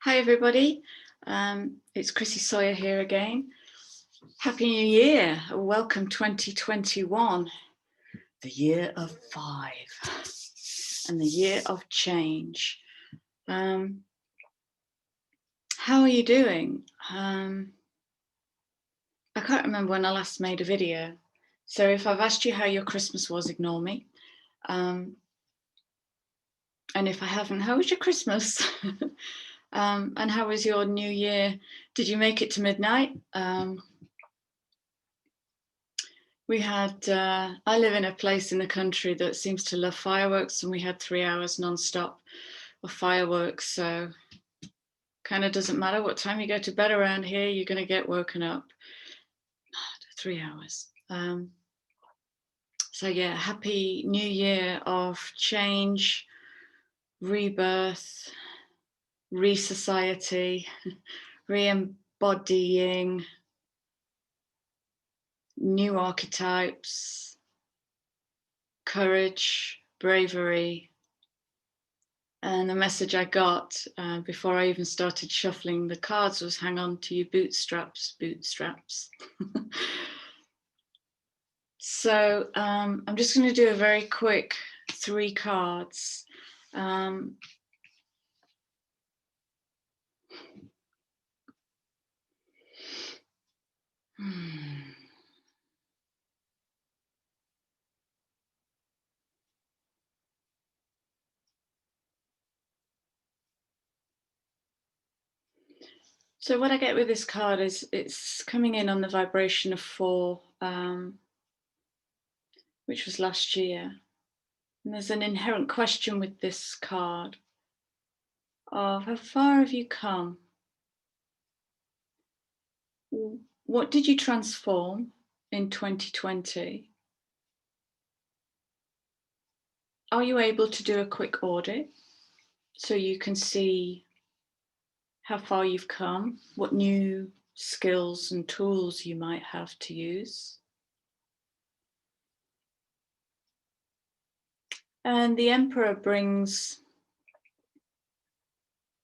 Hi everybody, it's Chrissy Sawyer here again. Happy New Year, welcome 2021, the year of 5 and the year of change. How are you doing? I can't remember when I last made a video, so if I've asked you how your Christmas was, ignore me. And if I haven't, how was your Christmas? And how was your New Year? Did you make it to midnight? We had, I live in a place in the country that seems to love fireworks, and we had 3 hours non-stop of fireworks. So kind of doesn't matter what time you go to bed around here, you're going to get woken up. 3 hours. So yeah, happy New Year of change, rebirth, re-society, re-embodying new archetypes, courage, bravery. And the message I got before I even started shuffling the cards was, hang on to your bootstraps, bootstraps. So I'm just going to do a very quick 3 cards. So what I get with this card is it's coming in on the vibration of 4, which was last year. And there's an inherent question with this card of how far have you come? What did you transform in 2020? Are you able to do a quick audit so you can see how far you've come, what new skills and tools you might have to use? And the Emperor brings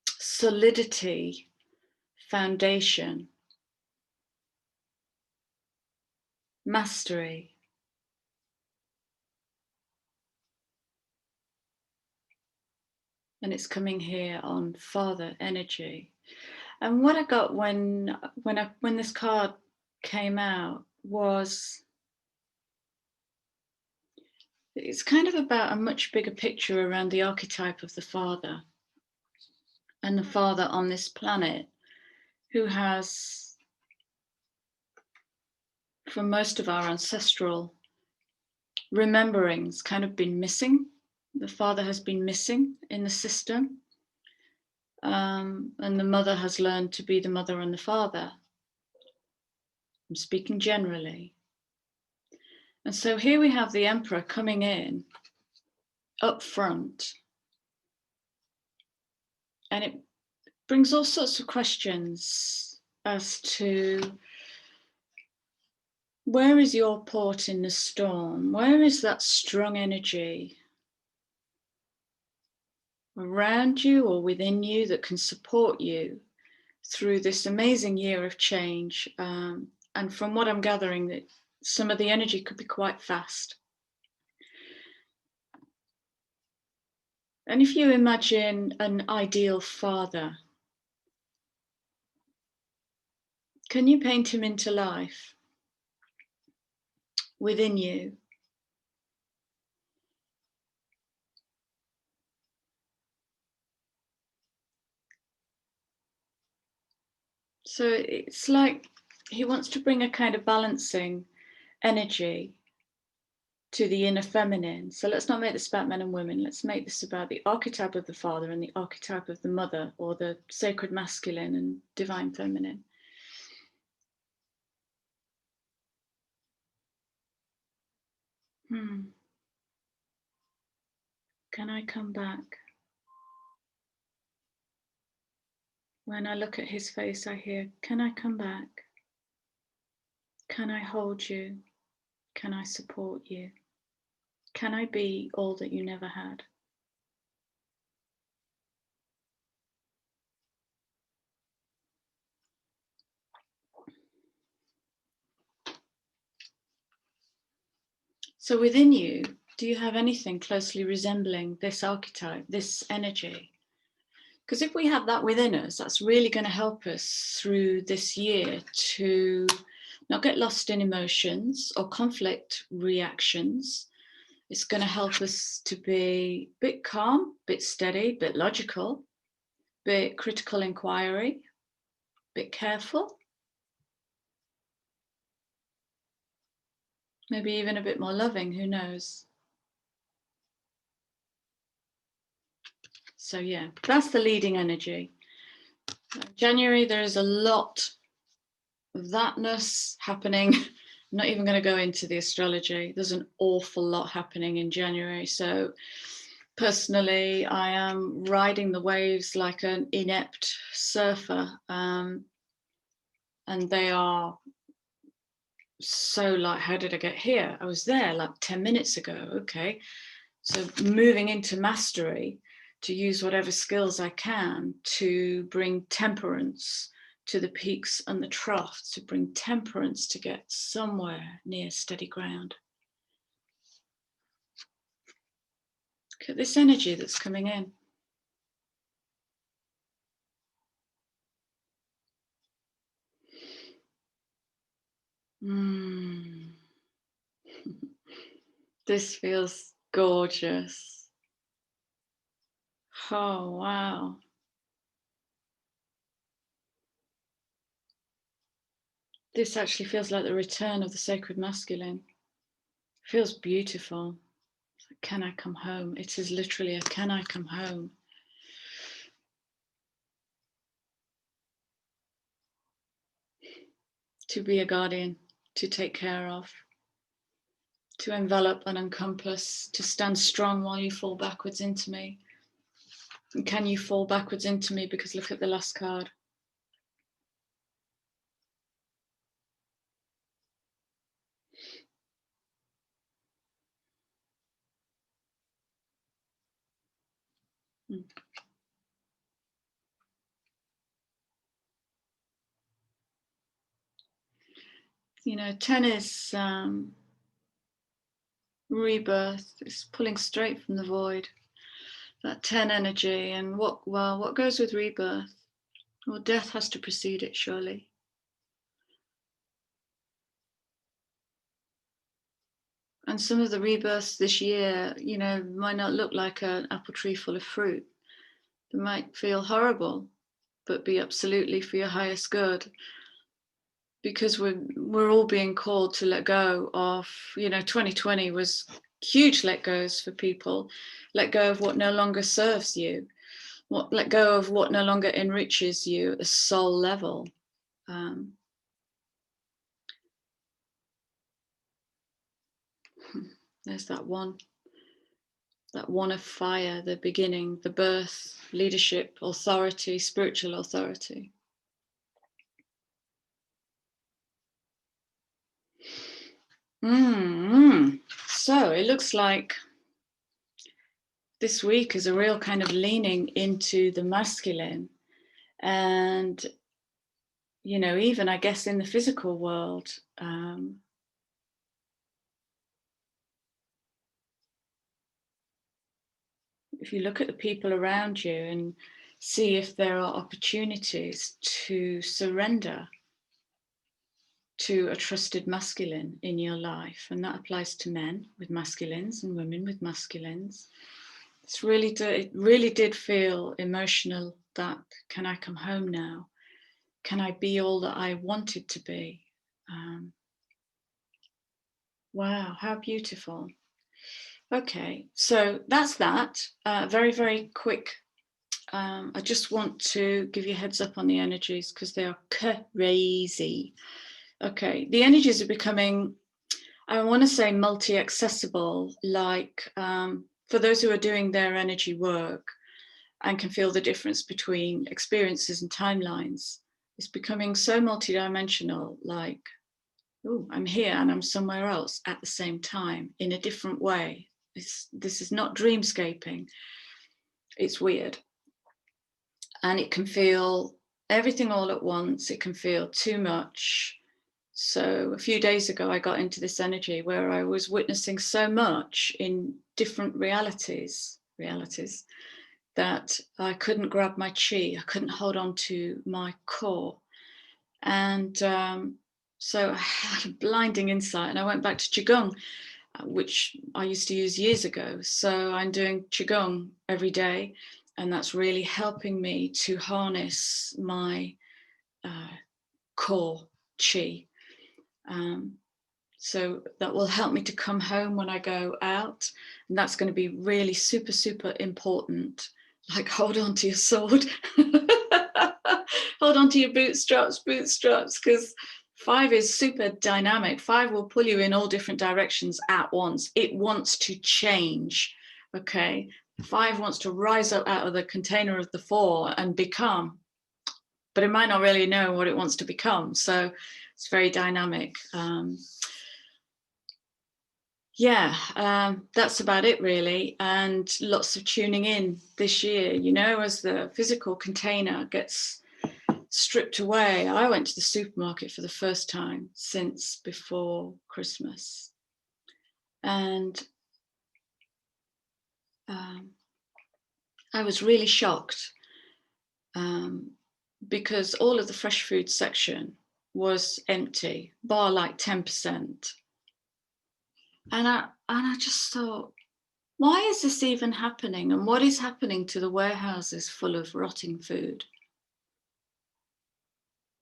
solidity, foundation, mastery. And it's coming here on Father energy. And what I got when this card came out was, it's kind of about a much bigger picture around the archetype of the father, and the father on this planet who has, for most of our ancestral rememberings, kind of been missing. The father has been missing in the system, and the mother has learned to be the mother and the father. I'm speaking generally. And so here we have the Emperor coming in up front, and it brings all sorts of questions as to, where is your port in the storm? Where is that strong energy around you or within you that can support you through this amazing year of change? And from what I'm gathering, that some of the energy could be quite fast. And if you imagine an ideal father, can you paint him into life within you? So it's like he wants to bring a kind of balancing energy to the inner feminine. So let's not make this about men and women. Let's make this about the archetype of the father and the archetype of the mother, or the sacred masculine and divine feminine. Can I come back? When I look at his face, I hear, can I come back? Can I hold you? Can I support you? Can I be all that you never had? So within you, do you have anything closely resembling this archetype, this energy? Because if we have that within us, that's really going to help us through this year to not get lost in emotions or conflict reactions. It's going to help us to be a bit calm, a bit steady, a bit logical, a bit critical inquiry, a bit careful, maybe even a bit more loving, who knows? So yeah, that's the leading energy. January, there is a lot of thatness happening. I'm not even going to go into the astrology. There's an awful lot happening in January. So personally, I am riding the waves like an inept surfer. And they are so like, how did I get here? I was there like 10 minutes ago. Okay. So moving into mastery, to use whatever skills I can to bring temperance to the peaks and the troughs, to bring temperance to get somewhere near steady ground. Look at this energy that's coming in. This feels gorgeous. Oh, wow. This actually feels like the return of the sacred masculine. It feels beautiful. Can I come home? It is literally a can I come home? To be a guardian, to take care of, to envelop and encompass, to stand strong while you fall backwards into me. And can you fall backwards into me? Because look at the last card. You know, 10 is rebirth. It's pulling straight from the void. That 10 energy. And what goes with rebirth? Well, death has to precede it, surely. And some of the rebirths this year, you know, might not look like an apple tree full of fruit. They might feel horrible, but be absolutely for your highest good. Because we're all being called to let go of, you know, 2020 was huge let goes for people. Let go of what no longer serves you. Let go of what no longer enriches you at a soul level. There's that one of fire, the beginning, the birth, leadership, authority, spiritual authority. So it looks like this week is a real kind of leaning into the masculine. And, you know, even I guess in the physical world, if you look at the people around you and see if there are opportunities to surrender to a trusted masculine in your life, and that applies to men with masculines and women with masculines. It really did feel emotional. That can I come home now? Can I be all that I wanted to be? Wow, how beautiful. Okay, so that's that. Very, very quick. I just want to give you a heads up on the energies because they are crazy. Okay, the energies are becoming, I want to say, multi-accessible, like for those who are doing their energy work and can feel the difference between experiences and timelines. It's becoming so multidimensional, like, oh, I'm here and I'm somewhere else at the same time in a different way. This is not dreamscaping. It's weird. And it can feel everything all at once. It can feel too much. So a few days ago, I got into this energy where I was witnessing so much in different realities that I couldn't grab my chi, I couldn't hold on to my core. And so I had a blinding insight, and I went back to Qigong, which I used to use years ago. So I'm doing Qigong every day, and that's really helping me to harness my core chi. So that will help me to come home when I go out, and that's going to be really super, super important. Like, hold on to your sword. Hold on to your bootstraps, because 5 is super dynamic. 5 will pull you in all different directions at once. It wants to change, okay? 5 wants to rise up out of the container of the 4 and become, but it might not really know what it wants to become. So it's very dynamic. That's about it really, and lots of tuning in this year, you know, as the physical container gets stripped away. I went to the supermarket for the first time since before Christmas, and I was really shocked because all of the fresh food section was empty, bar like 10%. And I just thought, why is this even happening? And what is happening to the warehouses full of rotting food?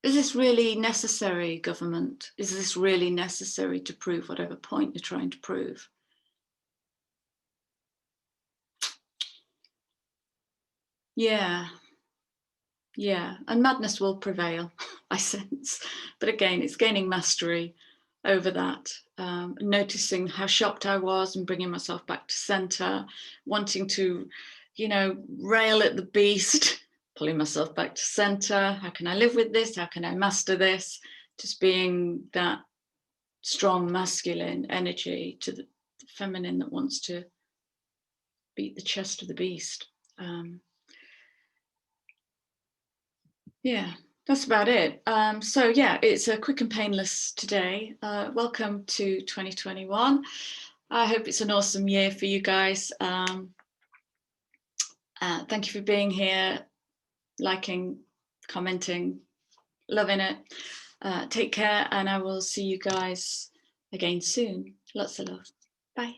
Is this really necessary, government? Is this really necessary to prove whatever point you're trying to prove? Yeah, and madness will prevail, I sense. But again, it's gaining mastery over that, noticing how shocked I was and bringing myself back to center, wanting to, you know, rail at the beast, pulling myself back to center. How can I live with this? How can I master this? Just being that strong masculine energy to the feminine that wants to beat the chest of the beast. That's about it. So yeah, it's a quick and painless today. Welcome to 2021. I hope it's an awesome year for you guys. Thank you for being here, liking, commenting, loving it. Take care, and I will see you guys again soon. Lots of love. Bye.